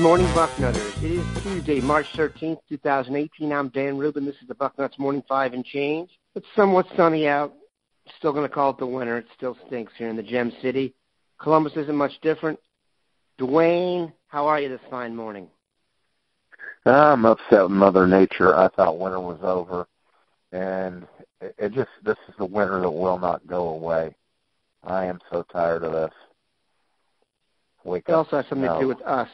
morning, Bucknutters. It is Tuesday, March 13th, 2018. I'm Dan Rubin. This is the Bucknuts Morning 5 and change. It's somewhat sunny out. Still going to call it the winter. It still stinks here in the Gem City. Columbus isn't much different. Duane, how are you this fine morning? I'm upset with Mother Nature. I thought winter was over, and this is the winter that will not go away. I am so tired of this. It also has something to do with us.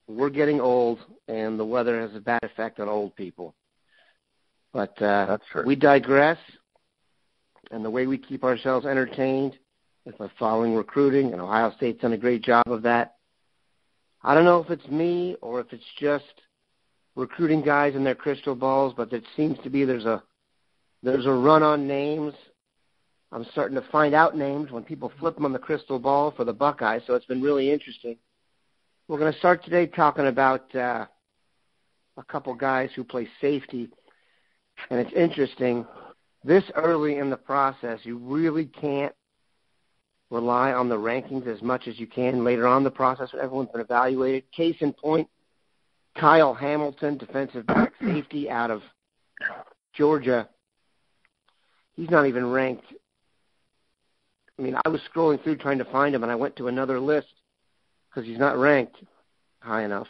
We're getting old, and the weather has a bad effect on old people. But that's true. We digress, and the way we keep ourselves entertained is by following recruiting, and Ohio State's done a great job of that. I don't know if it's me or if it's just recruiting guys in their crystal balls, but it seems to be there's a run on names. I'm starting to find out names when people flip them on the crystal ball for the Buckeyes, so it's been really interesting. We're going to start today talking about a couple guys who play safety, and it's interesting. This early in the process, you really can't rely on the rankings as much as you can later on in the process when everyone's been evaluated. Case in point, Kyle Hamilton, defensive back safety out of Georgia. He's not even ranked. I mean, I was scrolling through trying to find him, and I went to another list because he's not ranked high enough.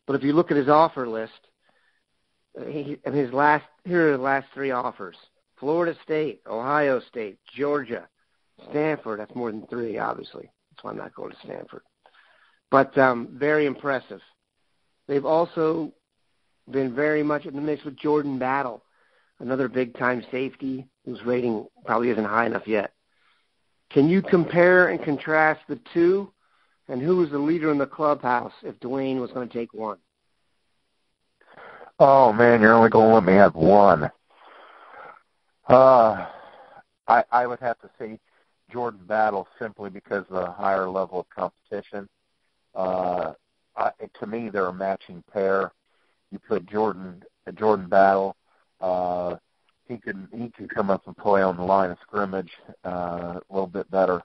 But if you look at his offer list, here are his last three offers: Florida State, Ohio State, Georgia, Stanford. That's more than three, obviously. That's why I'm not going to Stanford. But very impressive. They've also been very much in the mix with Jordan Battle, another big-time safety whose rating probably isn't high enough yet. Can you compare and contrast the two, and who was the leader in the clubhouse if Duane was going to take one? Oh, man, you're only going to let me have one. I would have to say Jordan Battle simply because of the higher level of competition. To me, they're a matching pair. You put Jordan Battle, he can come up and play on the line of scrimmage a little bit better,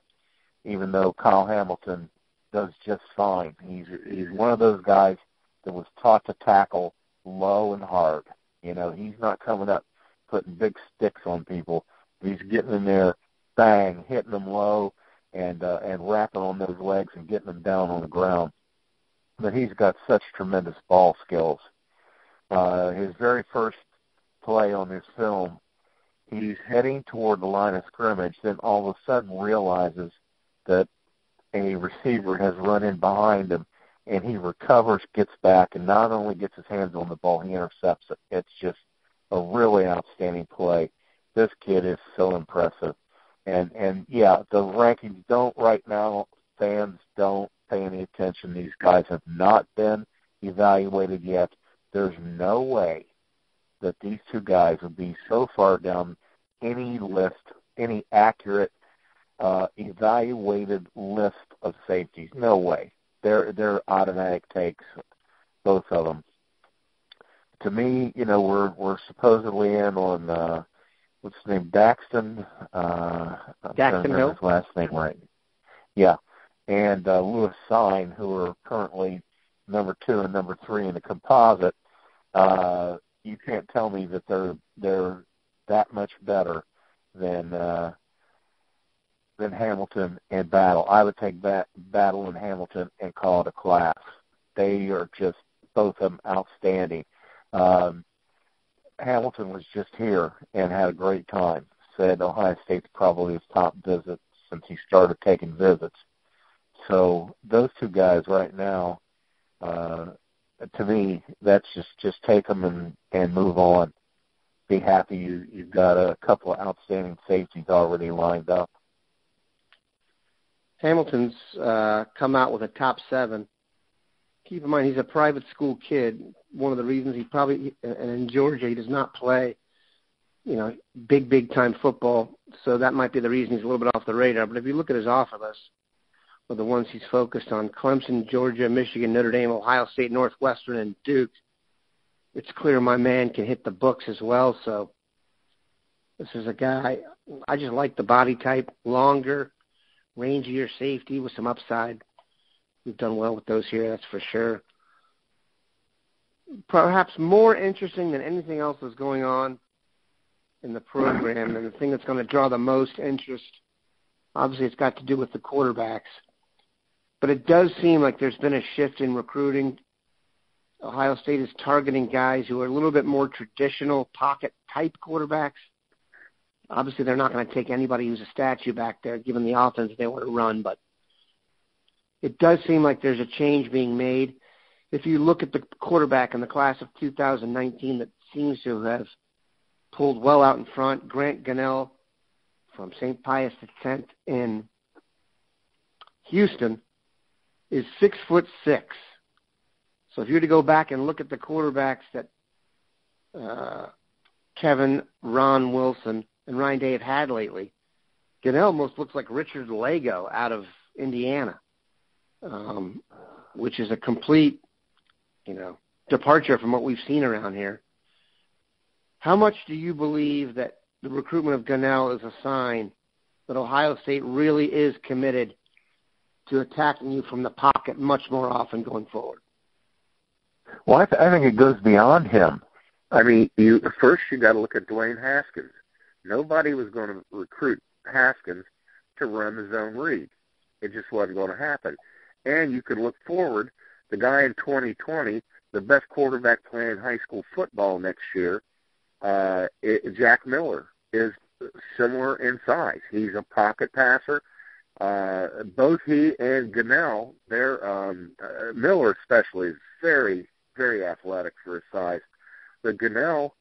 even though Kyle Hamilton does just fine. He's one of those guys that was taught to tackle low and hard. You know, he's not coming up putting big sticks on people. He's getting in there, bang, hitting them low and wrapping on those legs and getting them down on the ground. But he's got such tremendous ball skills. His very first play on this film, he's heading toward the line of scrimmage, then all of a sudden realizes that a receiver has run in behind him, and he recovers, gets back, and not only gets his hands on the ball, he intercepts it. It's just a really outstanding play. This kid is so impressive. And yeah, the rankings don't right now, fans don't pay any attention. These guys have not been evaluated yet. There's no way that these two guys would be so far down any list, any accurate evaluated list of safeties. No way. They're automatic takes, both of them. To me, you know, we're supposedly in on what's his name, Daxton. Daxton Hill. His last name right. Yeah, and Lewis Sign, who are currently number 2 and number 3 in the composite. You can't tell me that they're that much better than Hamilton and Battle. I would take Battle and Hamilton and call it a class. They are just, both of them, outstanding. Hamilton was just here and had a great time. Said Ohio State's probably his top visit since he started taking visits. So those two guys right now, to me, that's just take them and move on. Be happy you've got a couple of outstanding safeties already lined up. Hamilton's come out with a top 7. Keep in mind, he's a private school kid. One of the reasons he probably, and in Georgia, he does not play, you know, big time football. So that might be the reason he's a little bit off the radar. But if you look at his offer list, or the ones he's focused on, Clemson, Georgia, Michigan, Notre Dame, Ohio State, Northwestern, and Duke, it's clear my man can hit the books as well. So this is a guy, I just like the body type, longer, rangier safety with some upside. We've done well with those here, that's for sure. Perhaps more interesting than anything else that's going on in the program, and the thing that's going to draw the most interest, obviously it's got to do with the quarterbacks. But it does seem like there's been a shift in recruiting. Ohio State is targeting guys who are a little bit more traditional pocket-type quarterbacks. Obviously, they're not going to take anybody who's a statue back there, given the offense they want to run, but it does seem like there's a change being made. If you look at the quarterback in the class of 2019 that seems to have pulled well out in front, Grant Gunnell from St. Pius X in Houston is 6'6". So if you were to go back and look at the quarterbacks that Kevin, Ron Wilson, and Ryan Day have had lately, Gunnell almost looks like Richard Lego out of Indiana, which is a complete, departure from what we've seen around here. How much do you believe that the recruitment of Gunnell is a sign that Ohio State really is committed to attacking you from the pocket much more often going forward? Well, I think it goes beyond him. I mean, first you got to look at Dwayne Haskins. Nobody was going to recruit Haskins to run the zone read. It just wasn't going to happen. And you could look forward, the guy in 2020, the best quarterback playing high school football next year, Jack Miller, is similar in size. He's a pocket passer. Both he and Gunnell, Miller especially, is very, very athletic for his size. But Gunnell,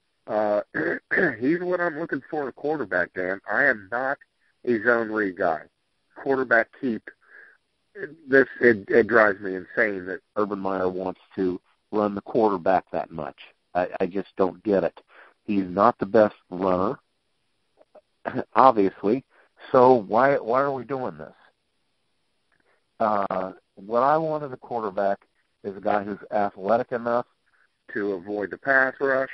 he's what I'm looking for in a quarterback, Dan. I am not a zone read guy. Quarterback keep. It drives me insane that Urban Meyer wants to run the quarterback that much. I just don't get it. He's not the best runner, obviously. So why are we doing this? What I want in a quarterback is a guy who's athletic enough to avoid the pass rush.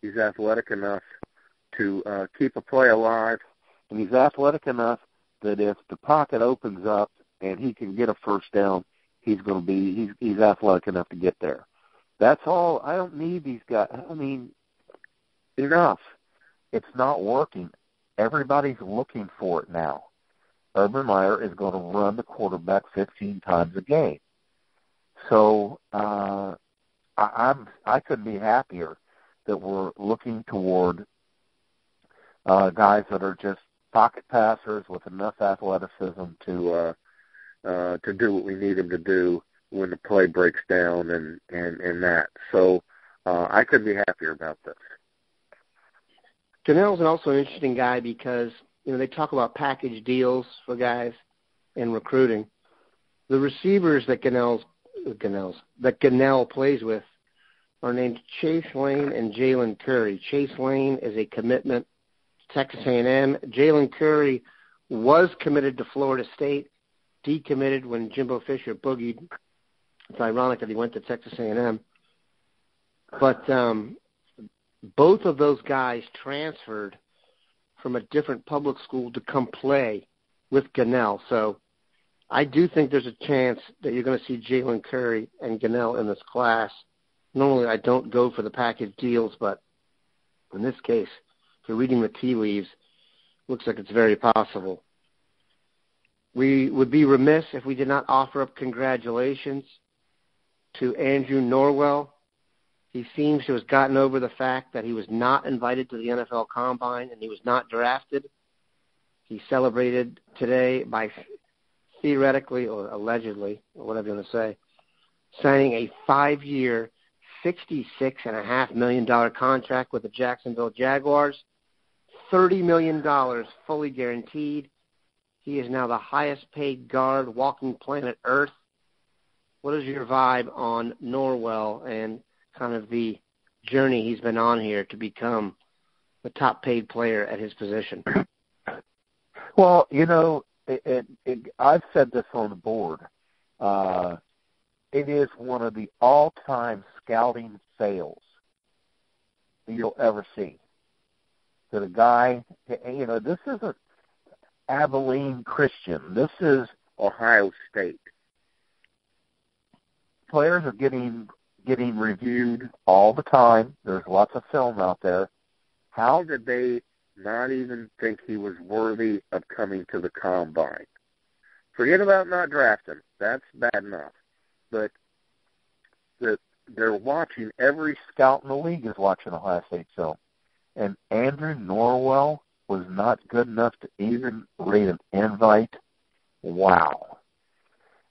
He's athletic enough to keep a play alive, and he's athletic enough that if the pocket opens up and he can get a first down, he's athletic enough to get there. That's all. I don't need these guys. I mean, enough. It's not working. Everybody's looking for it now. Urban Meyer is going to run the quarterback 15 times a game. So I couldn't be happier that we're looking toward guys that are just pocket passers with enough athleticism to do what we need them to do when the play breaks down and that. So I couldn't be happier about this. Gunnell's also an interesting guy because, they talk about package deals for guys in recruiting. The receivers that Gunnell plays with are named Chase Lane and Jalen Curry. Chase Lane is a commitment to Texas A&M. Jalen Curry was committed to Florida State, decommitted when Jimbo Fisher boogied. It's ironic that he went to Texas A&M. But both of those guys transferred from a different public school to come play with Gunnell. So I do think there's a chance that you're going to see Jalen Curry and Gunnell in this class. Normally I don't go for the package deals, but in this case, if you're reading the tea leaves, looks like it's very possible. We would be remiss if we did not offer up congratulations to Andrew Norwell. He seems to have gotten over the fact that he was not invited to the NFL Combine and he was not drafted. He celebrated today by theoretically or allegedly, or whatever you want to say, signing a 5-year, $66.5 million contract with the Jacksonville Jaguars, $30 million fully guaranteed. He is now the highest-paid guard walking planet Earth. What is your vibe on Norwell and kind of the journey he's been on here to become the top-paid player at his position? Well, I've said this on the board. It is one of the all-time scouting fails that you'll ever see. That a guy, this isn't Abilene Christian. This is Ohio State. players are getting reviewed all the time. There's lots of film out there. How did they not even think he was worthy of coming to the combine? Forget about not drafting. That's bad enough. But they're watching, every scout in the league is watching Ohio State film. And Andrew Norwell was not good enough to even rate an invite. Wow.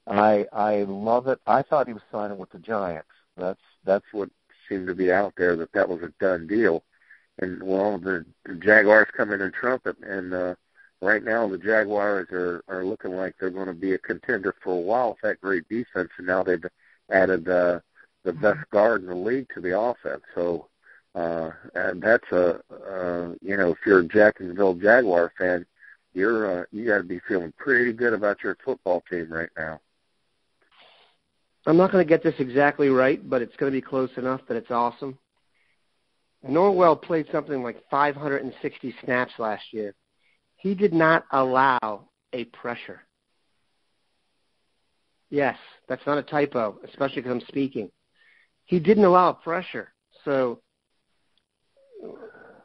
I love it. I thought he was signing with the Giants. That's what seemed to be out there, that was a done deal. And, well, the Jaguars come in and trump it. And right now the Jaguars are looking like they're going to be a contender for a while with that great defense. And now they've added the best guard in the league to the offense. So and that's if you're a Jacksonville Jaguar fan, you got to be feeling pretty good about your football team right now. I'm not going to get this exactly right, but it's going to be close enough that it's awesome. Norwell played something like 560 snaps last year. He did not allow a pressure. Yes, that's not a typo, especially because I'm speaking. He didn't allow pressure. So,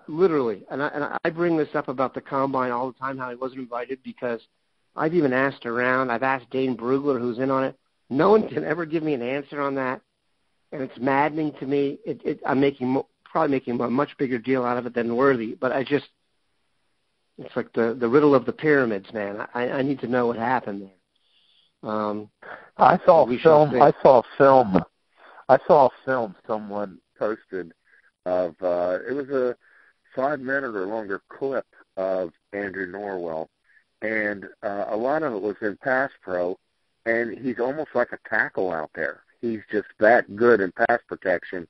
literally, and I bring this up about the combine all the time, how he wasn't invited, because I've even asked around. I've asked Dane Brugler, who's in on it. No one can ever give me an answer on that, and it's maddening to me. I'm probably making a much bigger deal out of it than worthy, but it's like the riddle of the pyramids, man. I need to know what happened there. I saw film someone posted of it was a 5-minute or longer clip of Andrew Norwell, and a lot of it was in pass pro, and he's almost like a tackle out there. He's just that good in pass protection.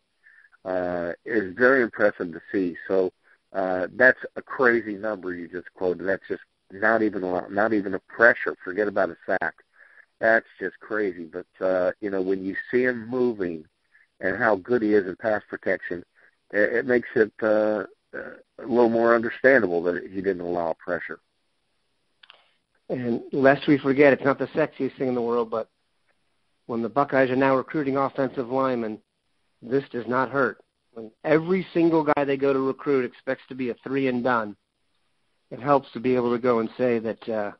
It's very impressive to see. So that's a crazy number you just quoted. That's just not even a pressure. Forget about a sack. That's just crazy. But when you see him moving and how good he is in pass protection, it makes it a little more understandable that he didn't allow pressure. And lest we forget, it's not the sexiest thing in the world, but when the Buckeyes are now recruiting offensive linemen, this does not hurt. When every single guy they go to recruit expects to be a 3-and-done, it helps to be able to go and say that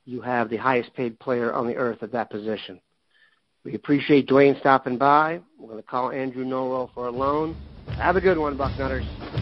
you have the highest paid player on the earth at that position. We appreciate Duane stopping by. We're going to call Andrew Norwell for a loan. Have a good one, Bucknutters.